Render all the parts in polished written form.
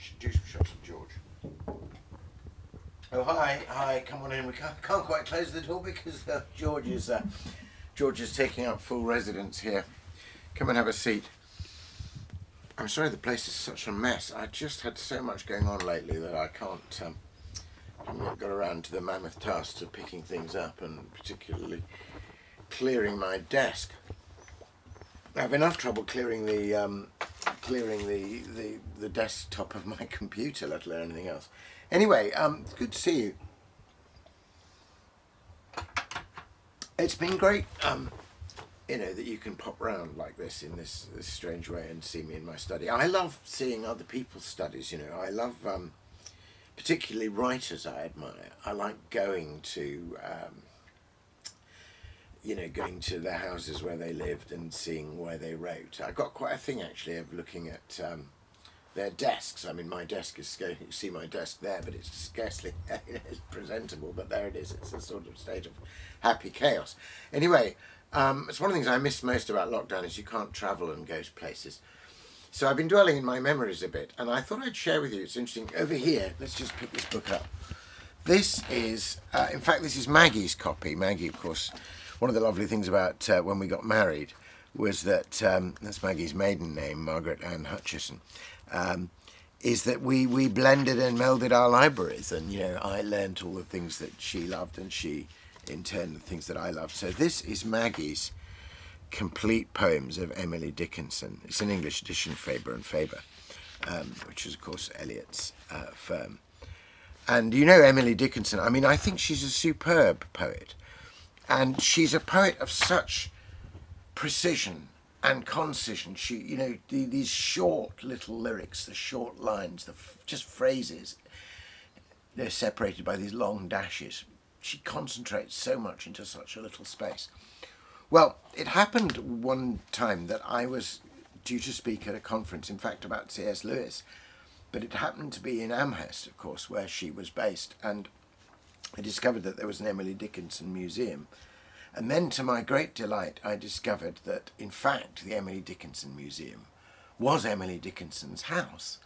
should do some shots of George. Oh, hi, come on in. We can't quite close the door because George is taking up full residence here. Come and have a seat. I'm sorry the place is such a mess. I just had so much going on lately that I haven't got around to the mammoth task of picking things up and particularly clearing my desk. I have enough trouble clearing the desktop of my computer, let alone anything else. Anyway, it's good to see you. It's been great, that you can pop round like this in this strange way and see me in my study. I love seeing other people's studies, I love, particularly writers I admire. I like going to their houses where they lived and seeing where they wrote. I got quite a thing actually of looking at their desks. I mean, my desk is, you see my desk there, but it's scarcely it's presentable, but there it is. It's a sort of state of happy chaos. Anyway, it's one of the things I miss most about lockdown is you can't travel and go to places. So I've been dwelling in my memories a bit, and I thought I'd share with you, it's interesting, over here, let's just pick this book up. This is, in fact, this is Maggie's copy. Maggie, of course, one of the lovely things about when we got married was that, that's Maggie's maiden name, Margaret Ann Hutchison, is that we blended and melded our libraries, and I learnt all the things that she loved and she in turn the things that I loved. So this is Maggie's complete poems of Emily Dickinson. It's an English edition, Faber and Faber, which is of course Eliot's firm. And Emily Dickinson, I mean, I think she's a superb poet, and she's a poet of such precision and concision. She, these short little lyrics, the short lines, just phrases, they're separated by these long dashes. She concentrates so much into such a little space. Well, it happened one time that I was due to speak at a conference, in fact, about C.S. Lewis, but it happened to be in Amherst, of course, where she was based, and I discovered that there was an Emily Dickinson museum. And then, to my great delight, I discovered that, in fact, the Emily Dickinson Museum was Emily Dickinson's house.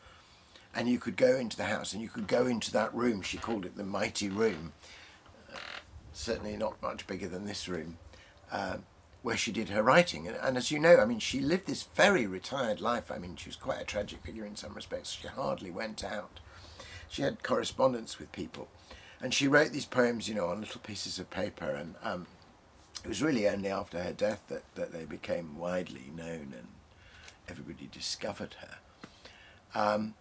And you could go into the house and you could go into that room. She called it the Mighty Room. Certainly not much bigger than this room, where she did her writing. And as you know, I mean, she lived this very retired life. I mean, she was quite a tragic figure in some respects. She hardly went out. She had correspondence with people. And she wrote these poems, on little pieces of paper. And it was really only after her death that they became widely known and everybody discovered her.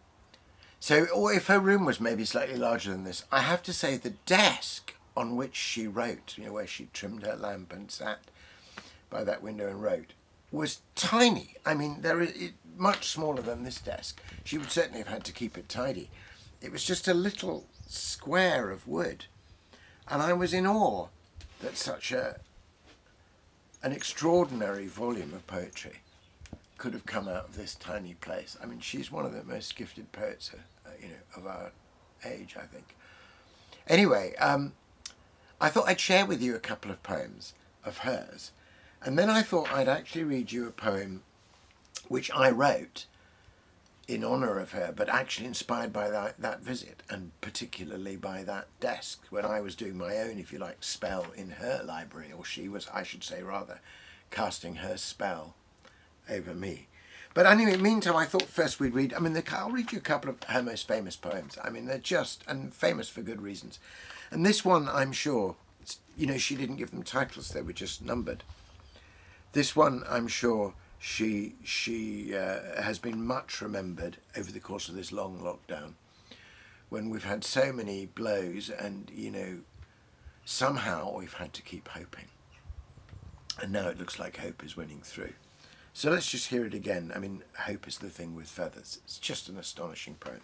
So if her room was maybe slightly larger than this, I have to say the desk on which she wrote, where she trimmed her lamp and sat by that window and wrote, was tiny. I mean, much smaller than this desk. She would certainly have had to keep it tidy. It was just a little square of wood. And I was in awe that such an extraordinary volume of poetry could have come out of this tiny place. I mean, she's one of the most gifted poets, of our age, I think. Anyway, I thought I'd share with you a couple of poems of hers, and then I thought I'd actually read you a poem which I wrote in honour of her, but actually inspired by that visit, and particularly by that desk when I was doing my own, if you like, spell in her library, or she was, I should say rather, casting her spell over me. But anyway, meantime, I thought first we'd read, I'll read you a couple of her most famous poems. I mean, they're just, and famous for good reasons. And this one, I'm sure, she didn't give them titles, they were just numbered. This one, I'm sure, she has been much remembered over the course of this long lockdown, when we've had so many blows and, somehow we've had to keep hoping. And now it looks like hope is winning through. So let's just hear it again. I mean, hope is the thing with feathers. It's just an astonishing poem.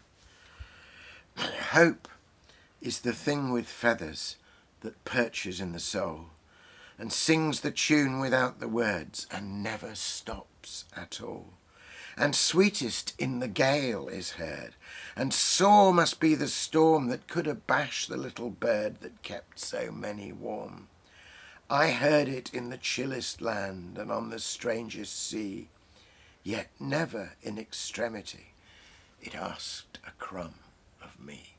Hope is the thing with feathers that perches in the soul and sings the tune without the words and never stops at all. And sweetest in the gale is heard, and sore must be the storm that could abash the little bird that kept so many warm. I heard it in the chillest land and on the strangest sea, yet never in extremity it asked a crumb of me.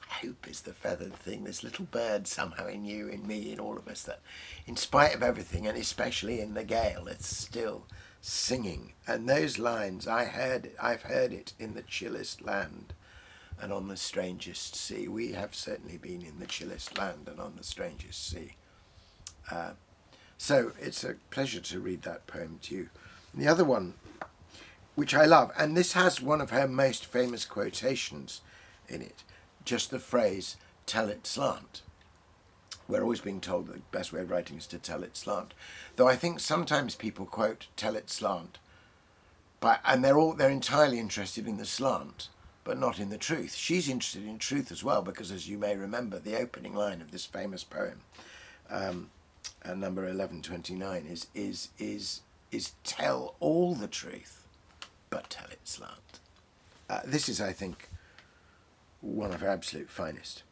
Hope is the feathered thing, this little bird somehow in you, in me, in all of us, that in spite of everything, and especially in the gale, it's still singing. And those lines, I've heard it in the chillest land and on the strangest sea. We have certainly been in the chillest land and on the strangest sea. So it's a pleasure to read that poem to you. And the other one, which I love, and this has one of her most famous quotations in it, just the phrase, tell it slant. We're always being told that the best way of writing is to tell it slant. Though I think sometimes people quote tell it slant, and they're entirely interested in the slant, but not in the truth. She's interested in truth as well, because as you may remember, the opening line of this famous poem, number 1129, is tell all the truth, but tell it slant. This is, I think, one of her absolute finest.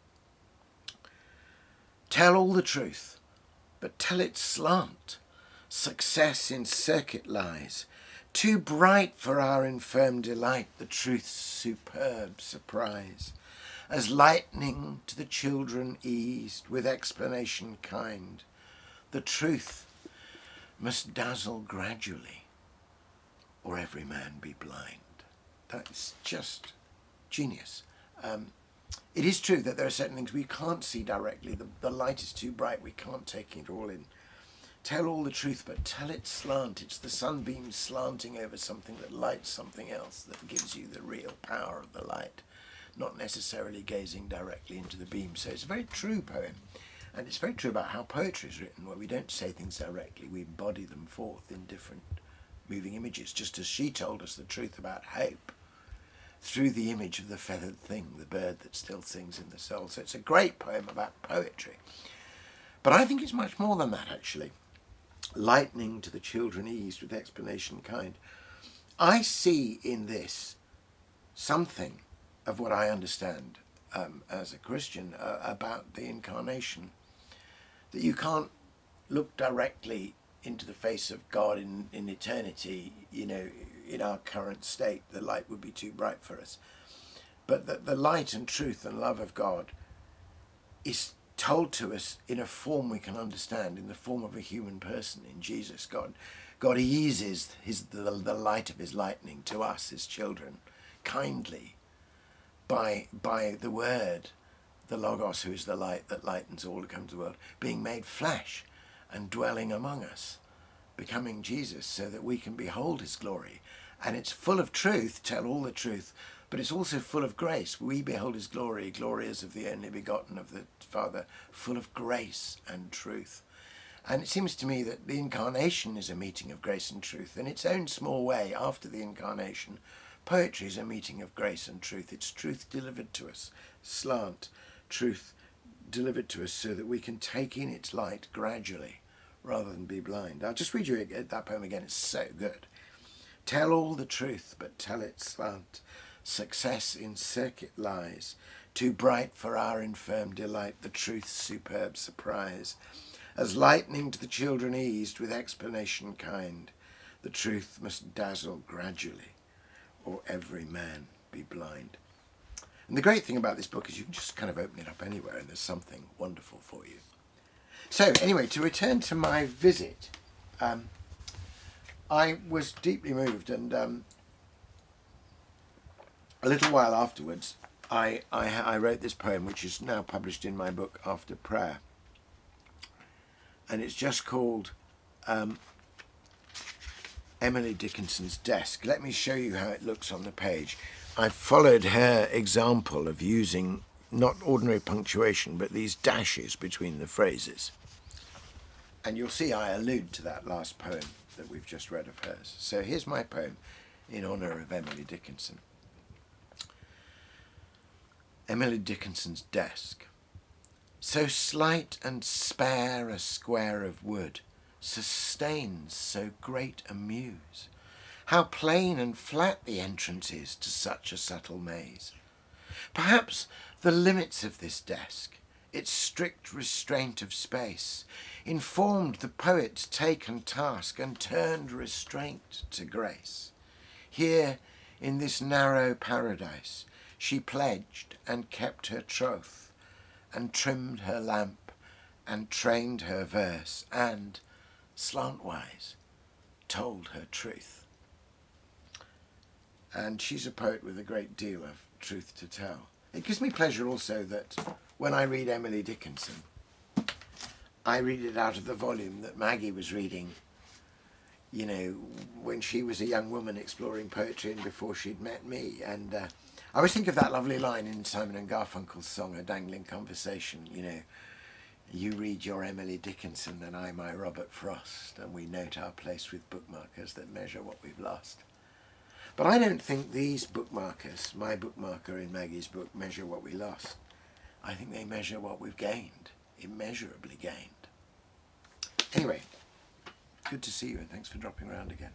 Tell all the truth, but tell it slant. Success in circuit lies, too bright for our infirm delight, the truth's superb surprise. As lightning to the children eased, with explanation kind, the truth must dazzle gradually, or every man be blind. That's just genius. It is true that there are certain things we can't see directly. The light is too bright. We can't take it all in. Tell all the truth, but tell it slant. It's the sunbeam slanting over something that lights something else that gives you the real power of the light, not necessarily gazing directly into the beam. So it's a very true poem. And it's very true about how poetry is written, where we don't say things directly. We embody them forth in different moving images, just as she told us the truth about hope through the image of the feathered thing, the bird that still sings in the soul. So it's a great poem about poetry. But I think it's much more than that, actually. Lightning to the children eased, with explanation kind. I see in this something of what I understand as a Christian about the incarnation, that you can't look directly into the face of God in eternity, in our current state. The light would be too bright for us. But that the light and truth and love of God is told to us in a form we can understand, in the form of a human person, in Jesus. God eases the light of his lightning to us, his children, kindly, by the word, the Logos, who is the light that lightens all to come to the world, being made flesh and dwelling among us, becoming Jesus, so that we can behold his glory. And it's full of truth, tell all the truth, but it's also full of grace. We behold his glory, glory as of the only begotten of the Father, full of grace and truth. And it seems to me that the incarnation is a meeting of grace and truth. In its own small way, after the incarnation, poetry is a meeting of grace and truth. It's truth delivered to us, slant, truth delivered to us, so that we can take in its light gradually, rather than be blind. I'll just read you that poem again. It's so good. Tell all the truth, but tell it slant. Success in circuit lies, too bright for our infirm delight, the truth's superb surprise. As lightning to the children eased, with explanation kind, the truth must dazzle gradually, or every man be blind. And the great thing about this book is you can just kind of open it up anywhere and there's something wonderful for you. So anyway, to return to my visit, I was deeply moved, and a little while afterwards I wrote this poem, which is now published in my book After Prayer, and it's just called Emily Dickinson's Desk. Let me show you how it looks on the page. I followed her example of using not ordinary punctuation, but these dashes between the phrases. And you'll see I allude to that last poem that we've just read of hers. So here's my poem in honour of Emily Dickinson. Emily Dickinson's Desk. So slight and spare a square of wood sustains so great a muse. How plain and flat the entrance is to such a subtle maze. Perhaps the limits of this desk, its strict restraint of space, informed the poet's taken task and turned restraint to grace. Here, in this narrow paradise. She pledged and kept her troth, and trimmed her lamp, and trained her verse, and, slant-wise, told her truth. And she's a poet with a great deal of truth to tell. It gives me pleasure also that when I read Emily Dickinson, I read it out of the volume that Maggie was reading, you know, when she was a young woman exploring poetry and before she'd met me. And I always think of that lovely line in Simon and Garfunkel's song, A Dangling Conversation, you know, you read your Emily Dickinson and I my Robert Frost, and we note our place with bookmarkers that measure what we've lost. But I don't think these bookmarkers, my bookmarker in Maggie's book, measure what we lost. I think they measure what we've gained, immeasurably gained. Anyway, good to see you and thanks for dropping around again.